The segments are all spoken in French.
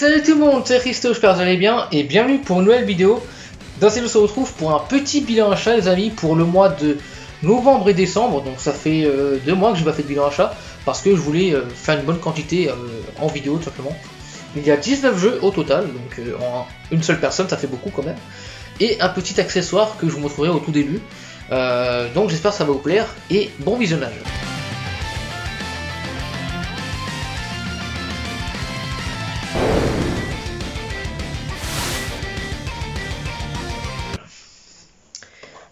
Salut tout le monde, c'est Christo, j'espère que vous allez bien et bienvenue pour une nouvelle vidéo. Dans cette vidéo, on se retrouve pour un petit bilan achat les amis pour le mois de novembre et décembre. Donc ça fait 2 mois que je n'ai pas fait de bilan achat parce que je voulais faire une bonne quantité en vidéo tout simplement. Il y a 19 jeux au total, donc en une seule personne ça fait beaucoup quand même. Et un petit accessoire que je vous montrerai au tout début. Donc j'espère que ça va vous plaire et bon visionnage.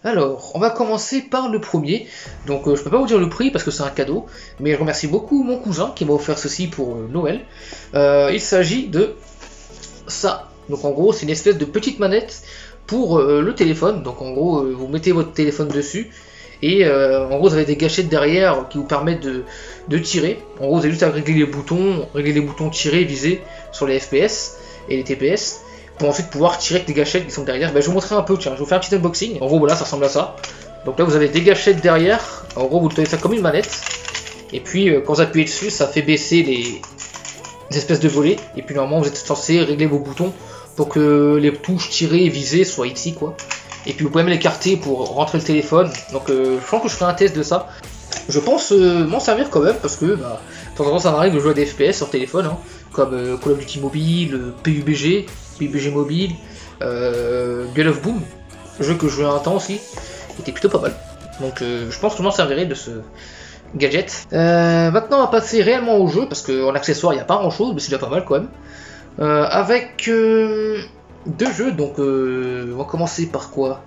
Alors, on va commencer par le premier. Donc, je peux pas vous dire le prix parce que c'est un cadeau, mais je remercie beaucoup mon cousin qui m'a offert ceci pour Noël. Il s'agit de ça. Donc, en gros, c'est une espèce de petite manette pour le téléphone. Donc, en gros, vous mettez votre téléphone dessus et en gros, vous avez des gâchettes derrière qui vous permettent de tirer. En gros, vous avez juste à régler les boutons tirer, viser sur les FPS et les TPS. Pour ensuite pouvoir tirer avec des gâchettes qui sont derrière. Ben, je vous montrerai un peu, tiens, je vous fais un petit unboxing. En gros, voilà, ça ressemble à ça. Donc là, vous avez des gâchettes derrière. En gros, vous tenez ça comme une manette. Et puis, quand vous appuyez dessus, ça fait baisser les espèces de volets. Et puis, normalement, vous êtes censé régler vos boutons pour que les touches tirées et visées soient ici, quoi. Et puis, vous pouvez même l'écarter pour rentrer le téléphone. Donc, je pense que je ferai un test de ça. Je pense m'en servir quand même parce que, bah, de temps en temps, ça m'arrive de jouer à des FPS sur téléphone, hein, comme Call of Duty Mobile, PUBG Mobile, Gull of Boom, jeu que je jouais un temps aussi, était plutôt pas mal. Donc je pense que je m'en servirai de ce gadget. Maintenant on va passer réellement au jeu, parce qu'en accessoire il n'y a pas grand chose, mais c'est déjà pas mal quand même. Avec 2 jeux, donc on va commencer par quoi?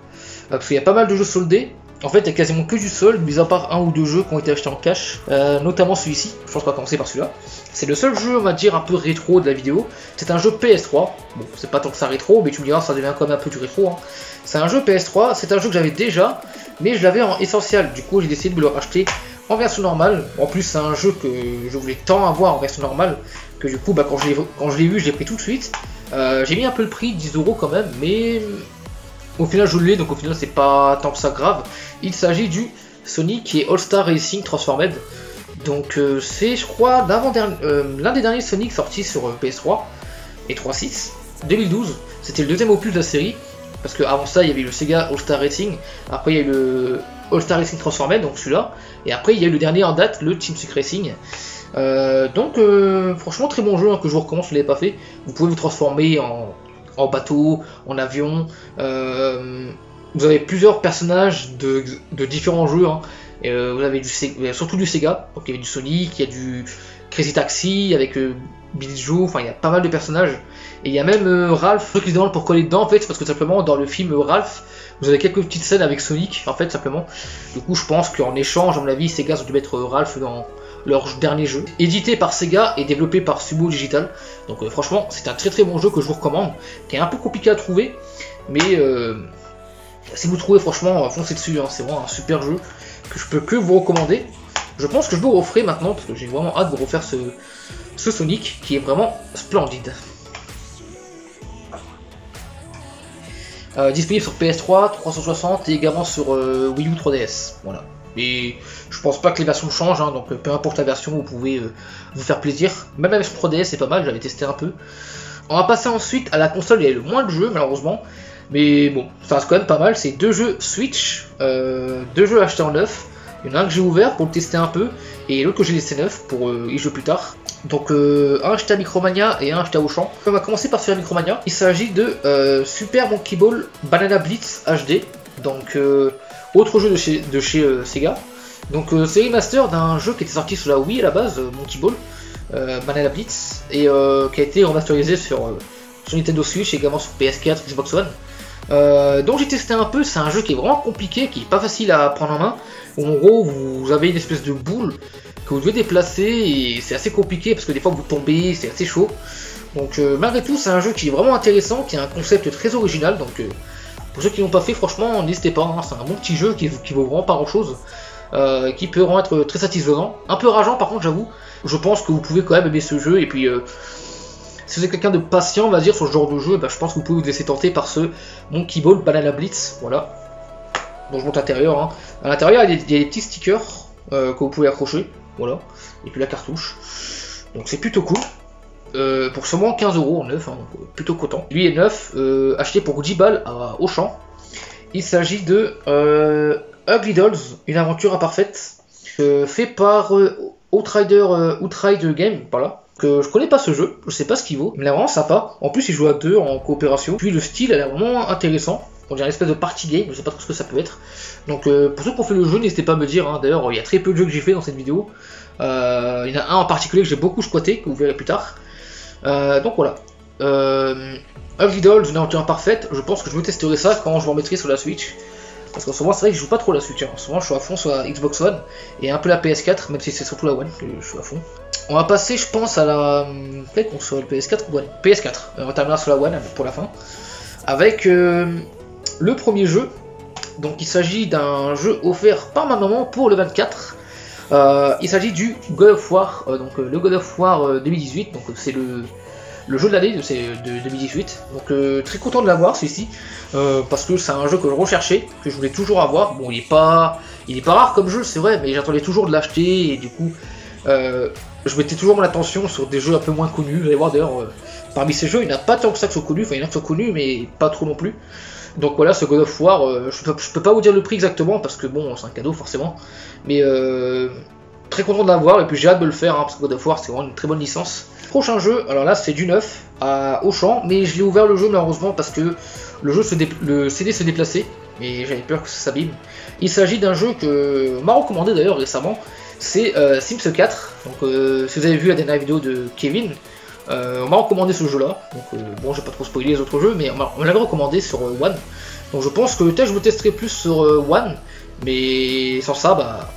Parce qu'il y a pas mal de jeux soldés. En fait, il y a quasiment que du solde, mis à part 1 ou 2 jeux qui ont été achetés en cash, notamment celui-ci. Je pense qu'on va commencer par celui-là. C'est le seul jeu, on va dire, un peu rétro de la vidéo. C'est un jeu PS3. Bon, c'est pas tant que ça rétro, mais tu me diras, ça devient quand même un peu du rétro. Hein. C'est un jeu PS3, c'est un jeu que j'avais déjà, mais je l'avais en essentiel. Du coup, j'ai décidé de me le racheter en version normale. En plus, c'est un jeu que je voulais tant avoir en version normale, que du coup, bah, quand je l'ai vu, je l'ai pris tout de suite. J'ai mis un peu le prix, 10 € quand même, mais... Au final je l'ai, donc au final c'est pas tant que ça grave. Il s'agit du Sonic qui est All-Star Racing Transformed. Donc c'est je crois l'un des derniers Sonic sortis sur PS3 et 3.6 2012. C'était le deuxième opus de la série. Parce qu'avant ça il y avait le Sega All-Star Racing. Après il y a eu le All-Star Racing Transformed, donc celui-là. Et après il y a eu le dernier en date, le Team Sonic Racing. Donc franchement très bon jeu hein, que je vous recommande si vous ne l'avez pas fait. Vous pouvez vous transformer en bateau, en avion, vous avez plusieurs personnages de différents jeux, hein. Vous avez surtout du Sega, donc il y a du Sonic, il y a du Crazy Taxi, avec Billy Joe, enfin il y a pas mal de personnages, et il y a même Ralph, ceux qui se demandent pourquoi il est dedans en fait, c'est parce que simplement dans le film Ralph, vous avez quelques petites scènes avec Sonic, en fait simplement, du coup je pense qu'en échange, à mon avis, Sega ont dû mettre Ralph dans leur dernier jeu, édité par Sega et développé par Sumo Digital. Donc franchement c'est un très très bon jeu que je vous recommande, qui est un peu compliqué à trouver, mais si vous trouvez franchement foncez dessus, hein. C'est vraiment un super jeu que je peux que vous recommander. Je pense que je vous referai maintenant parce que j'ai vraiment hâte de vous refaire ce Sonic qui est vraiment splendide. Disponible sur PS3, 360 et également sur Wii U 3DS. Voilà. Et je pense pas que les versions changent, hein, donc peu importe la version, vous pouvez vous faire plaisir. Même la version 3DS c'est pas mal, j'avais testé un peu. On va passer ensuite à la console, il y a le moins de jeux malheureusement. Mais bon, ça reste quand même pas mal, c'est 2 jeux Switch, 2 jeux achetés en neuf. Il y en a un que j'ai ouvert pour le tester un peu, et l'autre que j'ai laissé neuf pour y jouer plus tard. Donc un acheté à Micromania et un acheté à Auchan. On va commencer par faire Micromania. Il s'agit de Super Monkey Ball Banana Blitz HD. Donc autre jeu de chez Sega. Donc c'est remaster d'un jeu qui était sorti sur la Wii à la base, Monkey Ball Banana Blitz, et qui a été remasterisé sur Nintendo Switch et également sur PS4, Xbox One. Donc j'ai testé un peu, c'est un jeu qui est vraiment compliqué, qui est pas facile à prendre en main. Où en gros vous avez une espèce de boule que vous devez déplacer et c'est assez compliqué parce que des fois vous tombez, c'est assez chaud. Donc malgré tout c'est un jeu qui est vraiment intéressant, qui a un concept très original. Donc pour ceux qui l'ont pas fait, franchement n'hésitez pas, hein, c'est un bon petit jeu qui vaut vraiment pas grand chose. Qui peut vraiment être très satisfaisant. Un peu rageant par contre j'avoue. Je pense que vous pouvez quand même aimer ce jeu et puis si vous êtes quelqu'un de patient on va dire sur ce genre de jeu, bah, je pense que vous pouvez vous laisser tenter par ce Monkey Ball Banana Blitz. Voilà. Donc je monte l'intérieur. Hein. À l'intérieur il y a des petits stickers que vous pouvez accrocher. Voilà. Et puis la cartouche. Donc c'est plutôt cool. pour seulement 15 € en neuf, hein, donc plutôt content. Lui est neuf, acheté pour 10 balles à Auchan. Il s'agit de Ugly Dolls, une aventure imparfaite, fait par Outrider Game, voilà. Que je connais pas ce jeu, je sais pas ce qu'il vaut, mais il est vraiment sympa. En plus, il joue à deux en coopération. Puis le style a l'air vraiment intéressant. On dirait une espèce de party game, je sais pas trop ce que ça peut être. Donc pour ceux qui ont fait le jeu, n'hésitez pas à me dire. Hein. D'ailleurs, il y a très peu de jeux que j'ai fait dans cette vidéo. Il y en a un en particulier que j'ai beaucoup squatté, que vous verrez plus tard. Donc voilà. Ugly Dolls, une aventure imparfaite. Je pense que je me testerai ça quand je m'en mettrai sur la Switch. Parce qu'en ce moment, c'est vrai que je joue pas trop la Switch. Hein. En ce moment, je suis à fond sur la Xbox One et un peu la PS4, même si c'est surtout la One que je suis à fond. On va passer, je pense, à la. Peut-être qu'on soit le PS4 ou One. PS4. On va terminer sur la One pour la fin. Avec le premier jeu. Donc, il s'agit d'un jeu offert par ma maman pour le 24. Il s'agit du God of War. Donc, le God of War 2018. Donc, c'est le jeu de l'année de 2018. Donc, très content de l'avoir, celui-ci. Parce que c'est un jeu que je recherchais, que je voulais toujours avoir. Bon, il est pas rare comme jeu, c'est vrai, mais j'attendais toujours de l'acheter et du coup, je mettais toujours mon attention sur des jeux un peu moins connus. Vous allez voir d'ailleurs, parmi ces jeux, il n'y en a pas tant que ça qui sont connus, enfin il y en a qui sont connus, mais pas trop non plus. Donc voilà, ce God of War, je peux pas vous dire le prix exactement parce que bon, c'est un cadeau forcément, mais très content de l'avoir et puis j'ai hâte de le faire hein, parce que God of War c'est vraiment une très bonne licence. Prochain jeu, alors là c'est du neuf à Auchan, mais je l'ai ouvert le jeu malheureusement parce que le CD se déplaçait et j'avais peur que ça s'abîme. Il s'agit d'un jeu que m'a recommandé d'ailleurs récemment, c'est Sims 4. Donc si vous avez vu la dernière vidéo de Kevin, on m'a recommandé ce jeu là. Donc bon, je vais pas trop spoiler les autres jeux, mais on l'avait recommandé sur One. Donc je pense que peut-être je me testerai plus sur One, mais sans ça, bah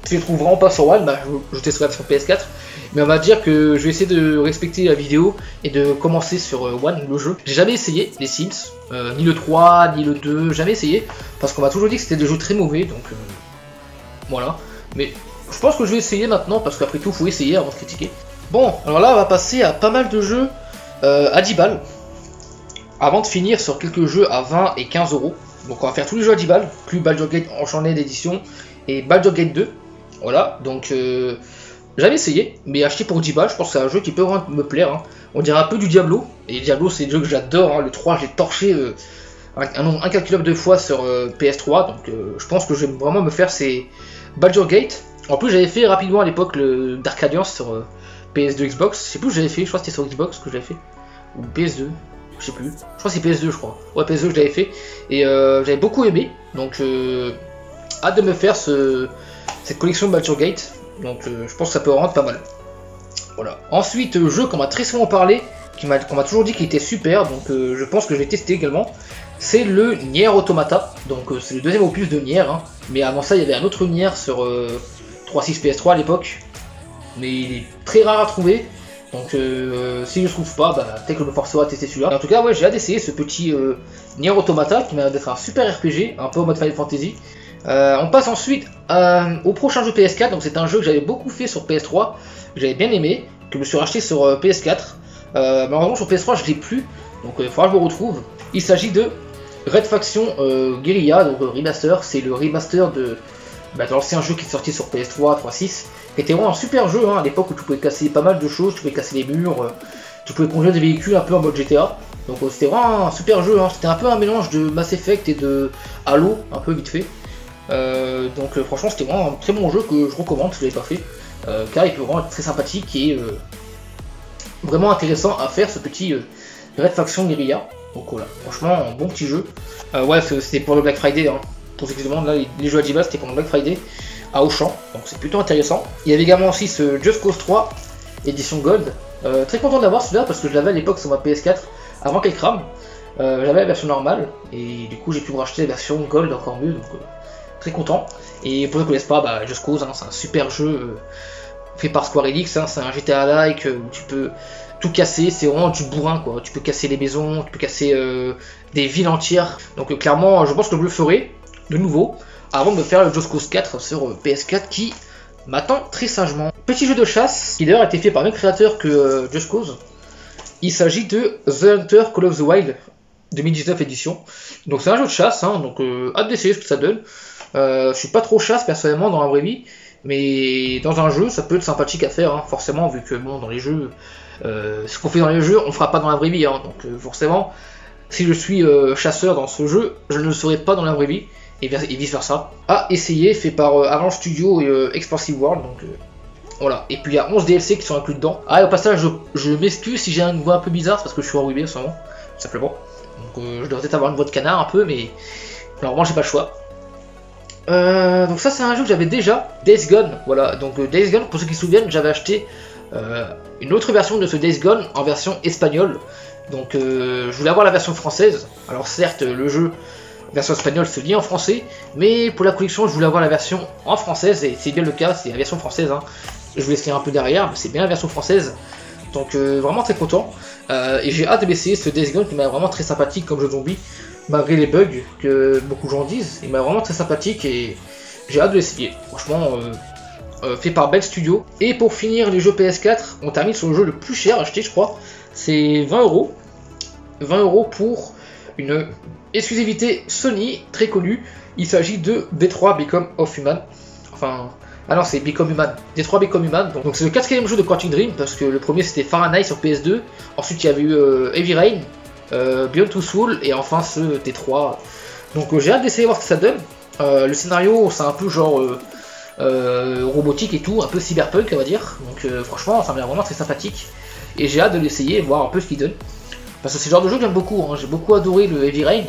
si je trouve vraiment pas sur One, bah je testerai sur PS4. Mais on va dire que je vais essayer de respecter la vidéo et de commencer sur One, le jeu. J'ai jamais essayé les Sims, ni le 3, ni le 2, jamais essayé, parce qu'on m'a toujours dit que c'était des jeux très mauvais, donc voilà. Mais je pense que je vais essayer maintenant, parce qu'après tout, faut essayer avant de critiquer. Bon, alors là, on va passer à pas mal de jeux à 10 balles, avant de finir sur quelques jeux à 20 et 15 €. Donc on va faire tous les jeux à 10 balles, plus Baldur's Gate Enchanted d'édition et Baldur's Gate 2. Voilà, donc j'avais essayé, mais acheté pour 10 balles, je pense que c'est un jeu qui peut vraiment me plaire. Hein. On dirait un peu du Diablo, et Diablo c'est un jeu que j'adore, hein. Le 3 j'ai torché un nombre incalculable de fois sur PS3, donc je pense que je vais vraiment me faire ces Baldur's Gate. En plus j'avais fait rapidement à l'époque le Dark Alliance sur PS2 Xbox, je sais plus où j'avais fait, je crois que c'était sur Xbox que j'avais fait, ou PS2, je sais plus, je crois que c'est PS2 je crois, ouais PS2 je l'avais fait, et j'avais beaucoup aimé, donc hâte de me faire cette collection de Baldur's Gate. Donc je pense que ça peut rendre pas mal. Voilà. Ensuite, jeu qu'on m'a très souvent parlé, qu'on m'a toujours dit qu'il était super, donc je pense que je vais tester également. C'est le Nier Automata. Donc c'est le deuxième opus de Nier. Hein. Mais avant ça, il y avait un autre Nier sur 3.6 PS3 à l'époque. Mais il est très rare à trouver. Donc si je ne trouve pas, bah, peut-être que je me forcerai à tester celui-là. En tout cas, ouais, j'ai hâte d'essayer ce petit Nier Automata qui m'a l'air d'être un super RPG, un peu en mode Final Fantasy. On passe ensuite au prochain jeu PS4, donc c'est un jeu que j'avais beaucoup fait sur PS3, que j'avais bien aimé, que je me suis racheté sur PS4. Malheureusement sur PS3 je l'ai plus, donc il faudra que je me retrouve. Il s'agit de Red Faction Guerrilla, donc remaster, c'est le remaster de l'ancien jeu qui est sorti sur PS3, 3.6, qui était vraiment un super jeu hein, à l'époque où tu pouvais casser pas mal de choses, tu pouvais casser les murs, tu pouvais conduire des véhicules un peu en mode GTA. Donc c'était vraiment un super jeu, hein. C'était un peu un mélange de Mass Effect et de Halo, un peu vite fait. Donc franchement c'était vraiment un très bon jeu que je recommande si vous l'avez pas fait, car il peut vraiment être très sympathique et vraiment intéressant à faire ce petit Red Faction Guerilla. Donc voilà, franchement un bon petit jeu. Ouais, c'était pour le Black Friday, hein. Pour ceux qui se demandent, là les jeux à 10 balles c'était pour le Black Friday à Auchan, donc c'est plutôt intéressant. Il y avait également aussi ce Just Cause 3 édition Gold, très content d'avoir celui-là parce que je l'avais à l'époque sur ma PS4 avant qu'elle crame. J'avais la version normale et du coup j'ai pu me racheter la version Gold encore mieux, donc très content. Et pour ceux qui ne connaissent pas, bah, Just Cause, hein, c'est un super jeu fait par Square Enix, hein, c'est un GTA-like où tu peux tout casser, c'est vraiment du bourrin quoi. Tu peux casser les maisons, tu peux casser des villes entières. Donc clairement, je pense que je le ferai de nouveau avant de me faire le Just Cause 4 sur PS4 qui m'attend très sagement. Petit jeu de chasse qui d'ailleurs a été fait par le même créateur que Just Cause. Il s'agit de The Hunter Call of the Wild 2019 édition. Donc c'est un jeu de chasse, hein, donc hâte d'essayer ce que ça donne. Je suis pas trop chasse personnellement dans la vraie vie, Mais dans un jeu, ça peut être sympathique à faire, hein, forcément, vu que bon, dans les jeux, ce qu'on fait dans les jeux, on ne fera pas dans la vraie vie. Hein, donc forcément, si je suis chasseur dans ce jeu, je ne le serai pas dans la vraie vie, et vice versa. À essayer, fait par Avalanche Studio et Expansive World, donc voilà. Et puis il y a 11 DLC qui sont inclus dedans. Ah, et au passage, je m'excuse si j'ai une voix un peu bizarre, parce que je suis enrhumé en ce moment, tout simplement. Donc je dois peut-être avoir une voix de canard un peu, mais normalement j'ai pas le choix. Donc ça c'est un jeu que j'avais déjà, Days Gone, voilà, donc Days Gone, pour ceux qui se souviennent, j'avais acheté une autre version de ce Days Gone en version espagnole, donc je voulais avoir la version française, alors certes le jeu version espagnole se lit en français, mais pour la collection je voulais avoir la version en française, et c'est bien le cas, c'est la version française, hein. Je vous laisserai un peu derrière, mais c'est bien la version française, donc vraiment très content, et j'ai hâte d'essayer ce Days Gone qui m'a vraiment très sympathique comme jeu zombie. Malgré les bugs que beaucoup de gens disent, il m'a vraiment très sympathique et j'ai hâte de l'essayer. Franchement, fait par Bell Studio. Et pour finir les jeux PS4, on termine sur le jeu le plus cher acheté, je crois. C'est 20 €. 20 € pour une exclusivité Sony très connue. Il s'agit de D3 Become of Human. Enfin, ah non, c'est Become Human. D3 Become Human. Donc c'est le 4e jeu de Quantic Dream parce que le premier c'était Fahrenheit sur PS2. Ensuite il y avait eu Heavy Rain. Beyond Two Souls et enfin ce T3. Donc j'ai hâte d'essayer voir ce que ça donne. Le scénario c'est un peu genre robotique et tout, un peu cyberpunk on va dire. Donc franchement ça m'a l'air vraiment très sympathique. Et j'ai hâte de l'essayer et voir un peu ce qu'il donne. Parce que c'est le genre de jeu que j'aime beaucoup, hein. J'ai beaucoup adoré le Heavy Rain.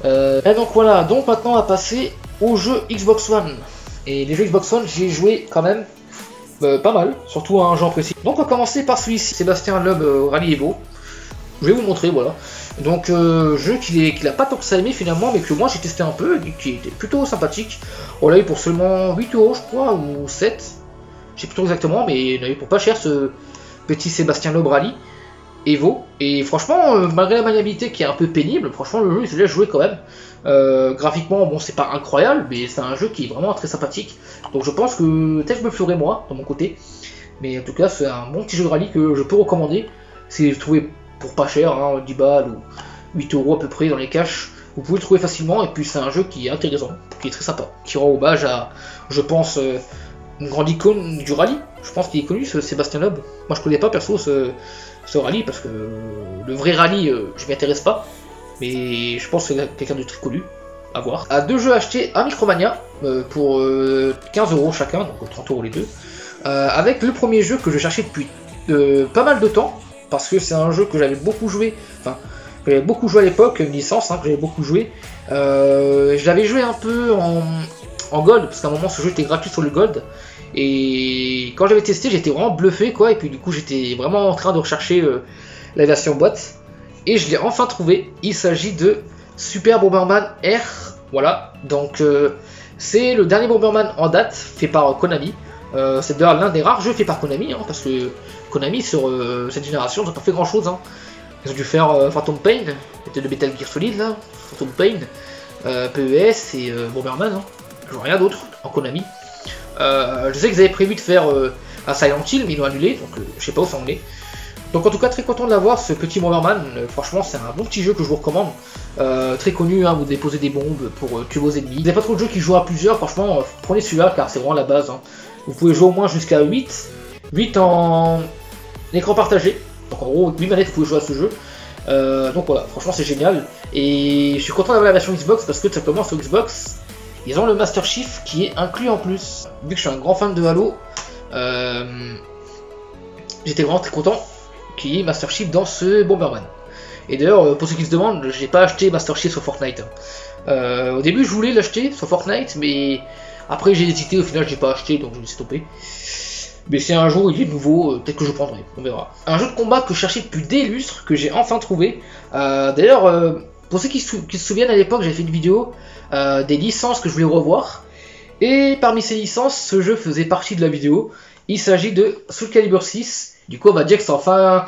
Et donc voilà, donc maintenant on va passer au jeu Xbox One. Et les jeux Xbox One j'ai joué quand même pas mal, surtout à un genre précis. Donc on va commencer par celui-ci, Sébastien Loeb Rally Evo. Je vais vous montrer, voilà. Donc, jeu qu'il a pas tant que ça aimé finalement, mais que moi j'ai testé un peu, et qui était plutôt sympathique. On l'a eu pour seulement 8 € je crois, ou 7. Je sais plus trop exactement, mais on l'a eu pour pas cher ce petit Sébastien Loeb Rally Evo. Et franchement, malgré la maniabilité qui est un peu pénible, franchement le jeu il se laisse jouer quand même. Graphiquement, bon c'est pas incroyable, mais c'est un jeu qui est vraiment très sympathique. Donc je pense que peut-être je me le ferai moi, de mon côté. Mais en tout cas, c'est un bon petit jeu de rallye que je peux recommander. Si vous trouvez pour pas cher, hein, 10 balles ou 8 € à peu près dans les caches, vous pouvez le trouver facilement, et puis c'est un jeu qui est intéressant, qui est très sympa, qui rend hommage à, je pense, une grande icône du rallye. Je pense qu'il est connu, ce Sébastien Loeb. Moi je connais pas perso ce rallye, parce que le vrai rallye, je m'y intéresse pas, mais je pense que c'est quelqu'un de très connu, à voir. À 2 jeux achetés à Micromania, pour 15 € chacun, donc 30 € les deux, avec le premier jeu que je cherchais depuis pas mal de temps, parce que c'est un jeu que j'avais beaucoup joué, enfin, que j'avais beaucoup joué à l'époque, une licence hein, que j'avais beaucoup joué. Je l'avais joué un peu en Gold, parce qu'à un moment ce jeu était gratuit sur le Gold, et quand j'avais testé j'étais vraiment bluffé quoi, et puis du coup j'étais vraiment en train de rechercher la version boîte, et je l'ai enfin trouvé. Il s'agit de Super Bomberman R, voilà, donc c'est le dernier Bomberman en date, fait par Konami. C'est d'ailleurs l'un des rares jeux faits par Konami, hein, parce que Konami sur cette génération n'a pas fait grand chose. Hein. Ils ont dû faire Phantom Pain, c'était de Metal Gear Solid là, Phantom Pain, PES et Bomberman, hein. Je vois rien d'autre en Konami. Je sais qu'ils avaient prévu de faire un Silent Hill, mais ils l'ont annulé, donc je sais pas où ça en est. Donc en tout cas très content de l'avoir ce petit Bomberman, franchement c'est un bon petit jeu que je vous recommande. Très connu, hein, vous déposez des bombes pour tuer vos ennemis. Vous n'avez pas trop de jeux qui jouent à plusieurs, franchement prenez celui-là car c'est vraiment la base. Hein. Vous pouvez jouer au moins jusqu'à 8 en écran partagé. Donc en gros, 8 manettes, vous pouvez jouer à ce jeu. Donc voilà, franchement c'est génial. Et je suis content d'avoir la version Xbox parce que tout simplement sur Xbox, ils ont le Master Chief qui est inclus en plus. Vu que je suis un grand fan de Halo, j'étais vraiment très content qu'il y ait Master Chief dans ce Bomberman. Et d'ailleurs, pour ceux qui se demandent, j'ai pas acheté Master Chief sur Fortnite. Au début, je voulais l'acheter sur Fortnite, mais après j'ai hésité, au final j'ai pas acheté, donc je me suis stoppé. Mais c'est un jour, il est nouveau, peut-être que je prendrai, on verra. Un jeu de combat que je cherchais depuis des lustres, que j'ai enfin trouvé. D'ailleurs, pour ceux qui se souviennent, à l'époque, j'avais fait une vidéo des licences que je voulais revoir. Et parmi ces licences, ce jeu faisait partie de la vidéo. Il s'agit de Soul Calibur 6. Du coup, on va dire que c'est enfin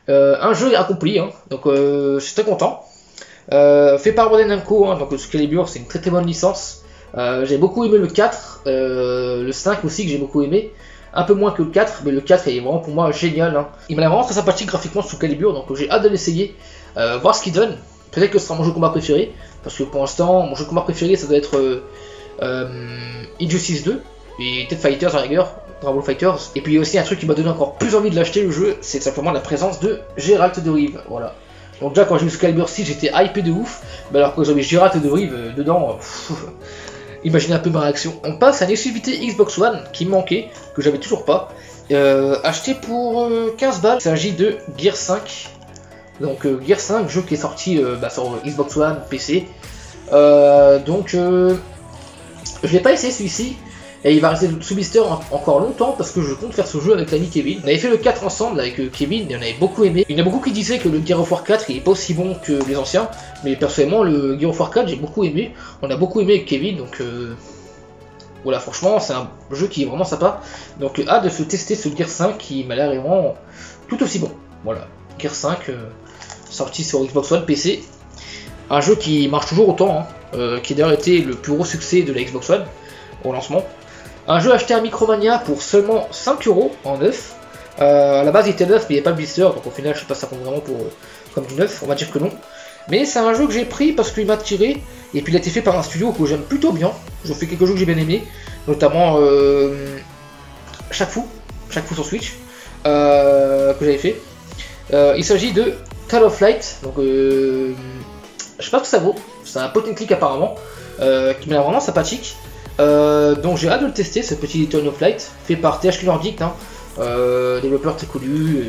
un jeu accompli, hein. Donc je suis très content. Fait par Bandai Namco, hein, donc Soul Calibur, c'est une très très bonne licence. J'ai beaucoup aimé le 4, le 5 aussi que j'ai beaucoup aimé. Un peu moins que le 4, mais le 4 est vraiment pour moi génial. Hein. Il m'a l'air vraiment très sympathique graphiquement Soul Calibur, donc j'ai hâte de l'essayer, voir ce qu'il donne. Peut-être que ce sera mon jeu de combat préféré, parce que pour l'instant, mon jeu de combat préféré ça doit être Injustice 2. et peut-être Fighters à la rigueur, Dragon Ball Fighters. Et puis aussi un truc qui m'a donné encore plus envie de l'acheter le jeu, c'est simplement la présence de Geralt de Rive, voilà. Donc déjà quand j'ai vu ce Calibur 6 j'étais hypé de ouf, mais alors quand j'avais Geralt de Rive dedans, imaginez un peu ma réaction. On passe à l'exclusivité Xbox One qui me manquait, que j'avais toujours pas, acheté pour 15 balles, il s'agit de Gear 5. Donc Gear 5, jeu qui est sorti sur Xbox One, PC. Je l'ai pas essayé celui-ci, et il va rester sous blister encore longtemps parce que je compte faire ce jeu avec l'ami Kevin. On avait fait le 4 ensemble avec Kevin et on avait beaucoup aimé. Il y en a beaucoup qui disaient que le Gear of War 4 il est pas aussi bon que les anciens, mais personnellement le Gear of War 4 j'ai beaucoup aimé. On a beaucoup aimé avec Kevin, donc voilà, franchement c'est un jeu qui est vraiment sympa. Donc hâte de se tester ce Gear 5 qui m'a l'air vraiment tout aussi bon. Voilà, Gear 5 sorti sur Xbox One, PC. Un jeu qui marche toujours autant, qui a d'ailleurs été le plus gros succès de la Xbox One au lancement. Un jeu acheté à Micromania pour seulement 5 € en neuf. À la base il était neuf mais il n'y a pas de blister, donc au final je sais pas si ça compte vraiment comme du neuf, on va dire que non. Mais c'est un jeu que j'ai pris parce qu'il m'a attiré, et puis il a été fait par un studio que j'aime plutôt bien. Je fais quelques jeux que j'ai bien aimé, notamment Shaq Fu sur Switch, que j'avais fait. Il s'agit de Call of Light, donc je sais pas ce que ça vaut, c'est un point and click apparemment, qui m'a l'air vraiment sympathique. Donc j'ai hâte de le tester, ce petit Turn of Light, fait par THQ Nordic, développeur très connu,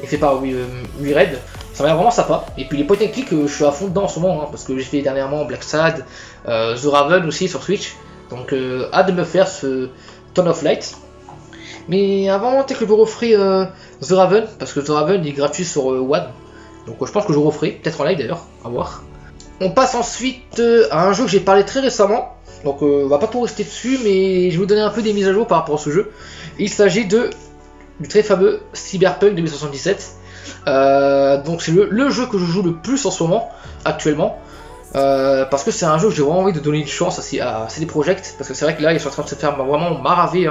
et fait par WeRed. Ça m'a l'air vraiment sympa. Et puis les point and click, je suis à fond dedans en ce moment, parce que j'ai fait dernièrement Black Sad, The Raven aussi sur Switch. Donc hâte de me faire ce Turn of Light. Mais avant, peut-être que je vous referai The Raven, parce que The Raven est gratuit sur One. Donc je pense que je vous referai, peut-être en live d'ailleurs, à voir. On passe ensuite à un jeu que j'ai parlé très récemment. Donc on va pas tout rester dessus, mais je vais vous donner un peu des mises à jour par rapport à ce jeu. Il s'agit du très fameux Cyberpunk 2077. Donc c'est le jeu que je joue le plus en ce moment, actuellement. Parce que c'est un jeu que j'ai vraiment envie de donner une chance à CD Projekt. Parce que c'est vrai que là ils sont en train de se faire vraiment maraver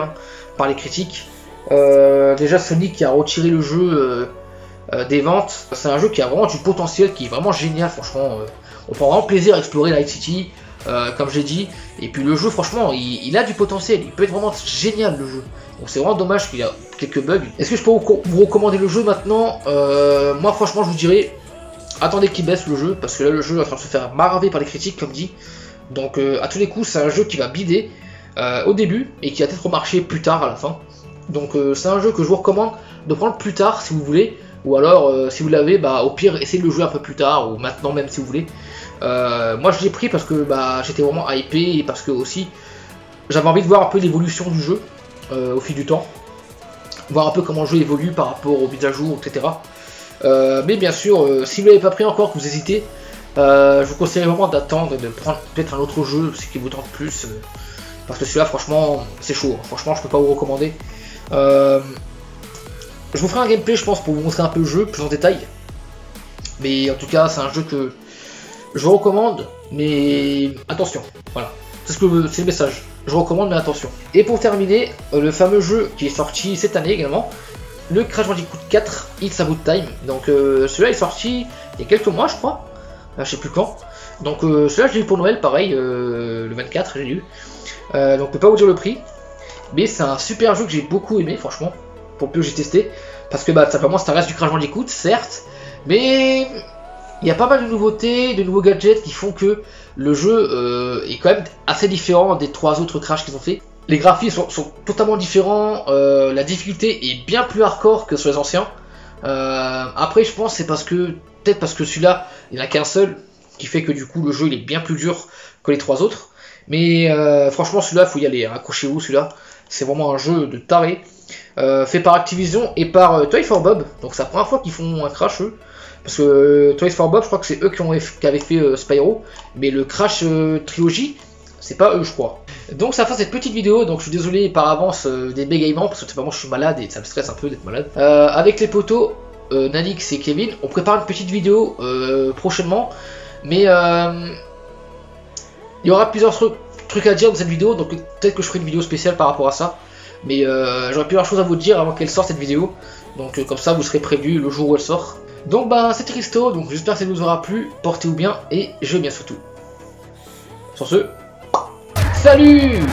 par les critiques. Déjà Sony qui a retiré le jeu des ventes. C'est un jeu qui a vraiment du potentiel, qui est vraiment génial, franchement. On prend vraiment plaisir à explorer Night City, comme j'ai dit. Et puis le jeu, franchement, il a du potentiel. Il peut être vraiment génial, le jeu. Donc c'est vraiment dommage qu'il y a quelques bugs. Est-ce que je peux vous recommander le jeu maintenant? Moi, franchement, je vous dirais, attendez qu'il baisse le jeu. Parce que là, le jeu est en train de se faire maraver par les critiques, comme dit. Donc à tous les coups, c'est un jeu qui va bider au début et qui va peut-être remarcher plus tard à la fin. Donc c'est un jeu que je vous recommande de prendre plus tard si vous voulez. Ou alors, si vous l'avez, au pire, essayez de le jouer un peu plus tard, ou maintenant même si vous voulez. Moi, je l'ai pris parce que j'étais vraiment hypé, et parce que aussi, j'avais envie de voir un peu l'évolution du jeu au fil du temps. Voir un peu comment le jeu évolue par rapport aux mises à jour, etc. Mais bien sûr, si vous ne l'avez pas pris encore, que vous hésitez, je vous conseille vraiment d'attendre et de prendre peut-être un autre jeu, ce qui vous tente plus. Parce que celui-là, franchement, c'est chaud. Franchement, je peux pas vous recommander. Je vous ferai un gameplay, je pense, pour vous montrer un peu le jeu plus en détail. Mais en tout cas, c'est un jeu que je vous recommande, mais attention. Voilà, c'est le message. Je recommande, mais attention. Et pour terminer, le fameux jeu qui est sorti cette année également, le Crash Bandicoot 4 It's About Time. Donc celui-là est sorti il y a quelques mois, je crois. Je sais plus quand. Donc celui-là, je l'ai eu pour Noël, pareil, le 24, j'ai eu. Donc je peux pas vous dire le prix. Mais c'est un super jeu que j'ai beaucoup aimé, franchement. Pour le peu que j'ai testé, parce que simplement ça reste du Crash Bandicoot, certes, mais il y a pas mal de nouveautés, de nouveaux gadgets qui font que le jeu est quand même assez différent des 3 autres Crash qu'ils ont fait. Les graphismes sont totalement différents, la difficulté est bien plus hardcore que sur les anciens. Après je pense c'est peut-être parce que celui-là il n'y en a qu'un seul, qui fait que du coup le jeu il est bien plus dur que les 3 autres. Mais franchement celui-là faut y aller, accrochez-vous, celui-là c'est vraiment un jeu de taré. Fait par Activision et par Toys for Bob, donc c'est la première fois qu'ils font un Crash eux, parce que Toys for Bob je crois que c'est eux qui avaient fait Spyro, mais le Crash Trilogy c'est pas eux je crois. Donc ça fait cette petite vidéo, donc je suis désolé par avance des bégaiements, parce que vraiment je suis malade et ça me stresse un peu d'être malade. Avec les potos, Nanix et Kevin, on prépare une petite vidéo prochainement, mais il y aura plusieurs trucs à dire dans cette vidéo, donc peut-être que je ferai une vidéo spéciale par rapport à ça. Mais j'aurais plusieurs choses à vous dire avant qu'elle sorte cette vidéo. Donc comme ça vous serez prévenu le jour où elle sort. Donc c'était Christo, donc j'espère que ça vous aura plu. Portez-vous bien et je vais bien surtout. Sur ce, salut!